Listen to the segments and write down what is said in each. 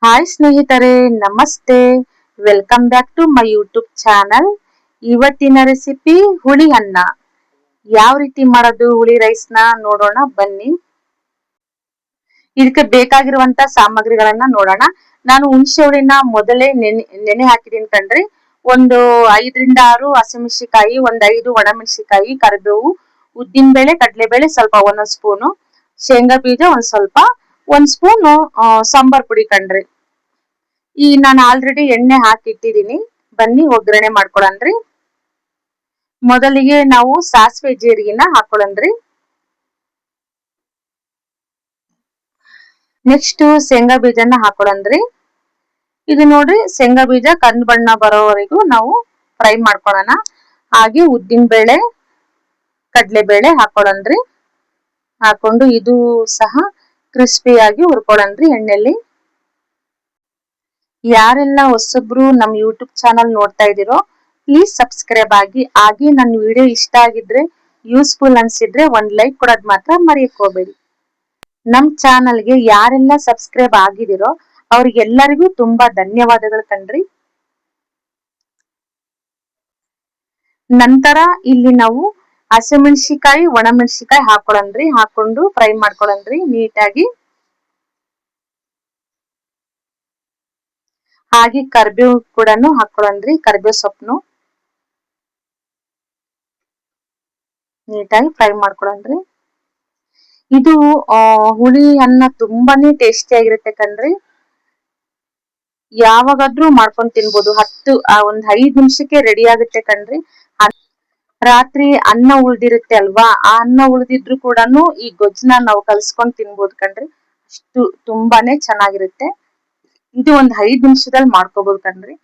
Hi ಸ್ನೇಹಿತರೆ, ನಮಸ್ತೆ. Welcome back to my YouTube channel. ಇವತ್ತಿನ ರೆಸಿಪಿ ಹುಳಿ ಅನ್ನ. ಯಾವ ರೀತಿ ಮಾಡೋದು ಹುಳಿ ರೈಸ್ ನ ನೋಡೋಣ ಬನ್ನಿ. ಇದಕ್ಕೆ ಬೇಕಾಗಿರುವಂತ ಸಾಮಗ್ರಿಗಳನ್ನ ನೋಡೋಣ. ನಾನು ಹುಣಸೆ ಹುಳಿನ ಮೊದಲೇ ನೆನೆ ಹಾಕಿದೀನಿ ಕಣ್ರಿ. ಒಂದು 5 ರಿಂದ 6 ಹಸಿಮೆಣಸಿಕಾಯಿ, ಒಂದ್ 5 ಒಣಮೆಣಸಿಕಾಯಿ, ಕರಿಬೇವು, ಉದ್ದಿನ ಬೇಳೆ, ಕಡಲೆಬೇಳೆ ಸ್ವಲ್ಪ ಒಂದೊಂದ್ ಸ್ಪೂನು, ಶೇಂಗಾ ಬೀಜ ಒಂದ್ ಸ್ವಲ್ಪ, ಒಂದ್ ಸ್ಪೂನು ಸಾಂಬಾರ್ ಪುಡಿ ಕಣ್ರಿ. ನಾನು ಆಲ್ರೆಡಿ ಎಣ್ಣೆ ಹಾಕಿಟ್ಟಿದೀನಿ. ಬನ್ನಿ ಒಗ್ಗರಣೆ ಮಾಡ್ಕೊಳನ್ರಿ. ಮೊದಲಿಗೆ ನಾವು ಸಾಸಿವೆ ಜೀರಿಗೆನ ಹಾಕೊಳ್ಳನ್ರಿ. ನೆಕ್ಸ್ಟ್ ಶೇಂಗಾ ಬೀಜನ ಹಾಕೊಳ್ಳನ್ರಿ. ಇದು ನೋಡ್ರಿ, ಶೇಂಗಾ ಬೀಜ ಕಂದು ಬಣ್ಣ ಬರೋವರೆಗೂ ನಾವು ಫ್ರೈ ಮಾಡ್ಕೊಳ್ಳೋಣ. ಹಾಗೆ ಉದ್ದಿನ ಬೇಳೆ, ಕಡಲೆಬೇಳೆ ಹಾಕೊಳ್ಳನ್ರಿ. ಹಾಕೊಂಡು ಇದು ಸಹ ಕ್ರಿಸ್ಪಿಯಾಗಿ ಹುರ್ಕೊಳ್ಳನ್ರಿ ಎಣ್ಣೆಲಿ. ಯಾರೆಲ್ಲ ಹೊಸಬ್ರು ನಮ್ ಯೂಟ್ಯೂಬ್ ಚಾನಲ್ ನೋಡ್ತಾ ಇದೀರೋ ಪ್ಲೀಸ್ ಸಬ್ಸ್ಕ್ರೈಬ್ ಆಗಿ. ಹಾಗೆ ನನ್ನ ವಿಡಿಯೋ ಇಷ್ಟ ಆಗಿದ್ರೆ, ಯೂಸ್ಫುಲ್ ಅನ್ಸಿದ್ರೆ ಒಂದ್ ಲೈಕ್ ಕೊಡೋದ್ ಮಾತ್ರ ಮರೆಯಕ್ ಹೋಗ್ಬೇಡಿ. ನಮ್ ಚಾನಲ್ಗೆ ಯಾರೆಲ್ಲ ಸಬ್ಸ್ಕ್ರೈಬ್ ಆಗಿದಿರೋ ಅವ್ರಿಗೆಲ್ಲರಿಗೂ ತುಂಬಾ ಧನ್ಯವಾದಗಳು ಕಣ್ರಿ. ನಂತರ ಇಲ್ಲಿ ನಾವು ಹಸಿಮೆಣಸಿಕಾಯಿ, ಒಣಮೆಣಸಿಕಾಯಿ ಹಾಕೊಳ್ಳನ್ರಿ. ಹಾಕೊಂಡು ಫ್ರೈ ಮಾಡ್ಕೊಳ್ಳನ್ರಿ ನೀಟಾಗಿ. ಹಾಗೆ ಕರಿಬೇವು ಕೂಡ ಹಾಕೊಳ್ಳನ್ರಿ. ಕರಿಬೇವು ಸೊಪ್ಪನು ನೀಟಾಗಿ ಫ್ರೈ ಮಾಡ್ಕೊಳ್ಳನ್ರಿ. ಇದು ಹುಳಿ ಅನ್ನ ತುಂಬಾನೇ ಟೇಸ್ಟಿ ಆಗಿರುತ್ತೆ ಕಣ್ರಿ. ಯಾವಾಗಾದ್ರೂ ಮಾಡ್ಕೊಂಡ್ ತಿನ್ಬೋದು. ಒಂದ್ 5 ನಿಮಿಷಕ್ಕೆ ರೆಡಿ ಆಗುತ್ತೆ ಕಣ್ರಿ. ರಾತ್ರಿ ಅನ್ನ ಉಳ್ದಿರುತ್ತೆ ಅಲ್ವಾ, ಆ ಅನ್ನ ಉಳ್ದಿದ್ರು ಕೂಡ ಈ ಗೊಜ್ಜನ್ನ ನಾವು ಕಲ್ಸ್ಕೊಂಡ್ ತಿನ್ಬೋದು ಕಣ್ರಿ. ಅಷ್ಟು ತುಂಬಾನೇ ಚೆನ್ನಾಗಿರುತ್ತೆ. ಇದು ಒಂದ್ 5 ನಿಮಿಷದಲ್ಲಿ ಮಾಡ್ಕೋಬಹುದು ಕಣ್ರಿ.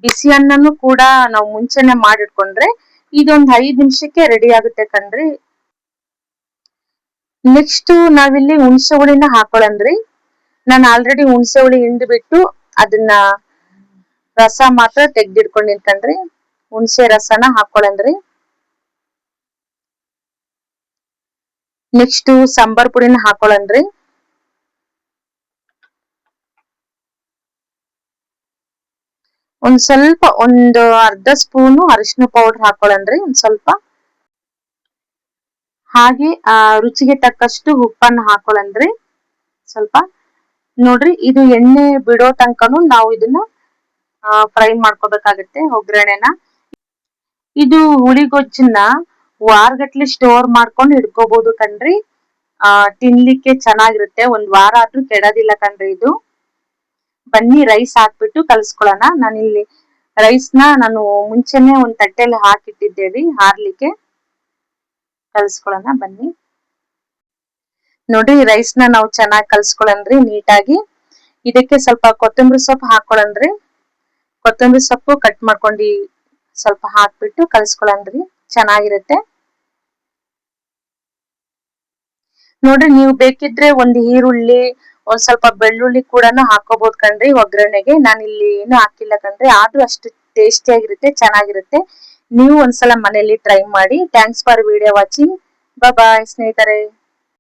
ಬಿಸಿ ಅನ್ನನು ಕೂಡ ನಾವು ಮುಂಚೆನೆ ಮಾಡಿಟ್ಕೊಂಡ್ರೆ ಇದೊಂದ್ 5 ನಿಮಿಷಕ್ಕೆ ರೆಡಿ ಆಗುತ್ತೆ ಕಣ್ರಿ. ನೆಕ್ಸ್ಟ್ ನಾವಿಲ್ಲಿ ಹುಣಸೆ ಹುಳಿನ ಹಾಕೊಳ್ಳನ್ರಿ. ನಾನು ಆಲ್ರೆಡಿ ಹುಣಸೆ ಹುಳಿ ಹಿಂಡ್ಬಿಟ್ಟು ಅದನ್ನ ರಸ ಮಾತ್ರ ತೆಗ್ದಿಟ್ಕೊಂಡಿನ್ ಕಣ್ರಿ. ಹುಣಸೆ ರಸನ ಹಾಕೊಳ್ಳನ್ರಿ. ನೆಕ್ಸ್ಟ್ ಸಾಂಬಾರ್ ಪುಡಿನ ಹಾಕೊಳ್ಳನ್ರಿ. ಒಂದ್ ಸ್ವಲ್ಪ ಒಂದು ಅರ್ಧ ಸ್ಪೂನು ಅರಿಶಿನ ಪೌಡರ್ ಹಾಕೊಳ್ಳನ್ರಿ. ಒಂದ್ ಸ್ವಲ್ಪ ಹಾಗೆ ರುಚಿಗೆ ತಕ್ಕಷ್ಟು ಉಪ್ಪನ್ನ ಹಾಕೊಳ್ಳನ್ರಿ. ಸ್ವಲ್ಪ ನೋಡ್ರಿ, ಇದು ಎಣ್ಣೆ ಬಿಡೋ ತನಕನು ನಾವು ಇದನ್ನ ಫ್ರೈ ಮಾಡ್ಕೋಬೇಕಾಗತ್ತೆ ಒಗ್ಗರಣೆನ. ಇದು ಹುಳಿಗೊಜ್ಜನ್ನ ವಾರಗಟ್ಲೆ ಸ್ಟೋರ್ ಮಾಡ್ಕೊಂಡು ಇಡ್ಕೋಬಹುದು ಕಣ್ರಿ. ತಿನ್ಲಿಕ್ಕೆ ಚೆನ್ನಾಗಿರುತ್ತೆ, ಒಂದ್ ವಾರ ಆದ್ರೂ ಕೆಡೋದಿಲ್ಲ ಕಣ್ರಿ ಇದು. ಬನ್ನಿ ರೈಸ್ ಹಾಕ್ಬಿಟ್ಟು ಕಲ್ಸ್ಕೊಳೋಣ. ನಾನಿಲ್ಲಿ ನಾನು ಮುಂಚೆನೆ ಒಂದ್ ತಟ್ಟೆಲಿ ಹಾಕಿಟ್ಟಿದ್ದೇರಿ ಹಾರ್ಲಿಕ್ಕೆ. ಕಲ್ಸ್ಕೊಳೋಣ ಬನ್ನಿ. ನೋಡ್ರಿ, ರೈಸ್ನ ನಾವು ಚೆನ್ನಾಗಿ ಕಲ್ಸ್ಕೊಳನ್ರಿ ನೀಟಾಗಿ. ಇದಕ್ಕೆ ಸ್ವಲ್ಪ ಕೊತ್ತಂಬರಿ ಸೊಪ್ಪು ಹಾಕೊಳ್ಳನ್ರಿ. ಕೊತ್ತಂಬರಿ ಸೊಪ್ಪು ಕಟ್ ಮಾಡ್ಕೊಂಡು ಸ್ವಲ್ಪ ಹಾಕ್ಬಿಟ್ಟು ಕಲ್ಸ್ಕೊಳನ್ರಿ, ಚೆನ್ನಾಗಿರುತ್ತೆ. ನೋಡ್ರಿ, ನೀವು ಬೇಕಿದ್ರೆ ಒಂದ್ ಈರುಳ್ಳಿ, ಒಂದ್ ಸ್ವಲ್ಪ ಬೆಳ್ಳುಳ್ಳಿ ಕೂಡ ಹಾಕೋಬಹುದು ಕಣ್ರಿ ಒಗ್ಗರಣೆಗೆ. ನಾನು ಇಲ್ಲಿ ಏನು ಹಾಕಿಲ್ಲ ಕಣ್ರಿ, ಆದ್ರೂ ಅಷ್ಟು ಟೇಸ್ಟಿ ಆಗಿರುತ್ತೆ, ಚೆನ್ನಾಗಿರುತ್ತೆ. ನೀವು ಒಂದ್ಸಲ ಮನೆಯಲ್ಲಿ ಟ್ರೈ ಮಾಡಿ. Thanks for video watching. Bye ಸ್ನೇಹಿತರೆ.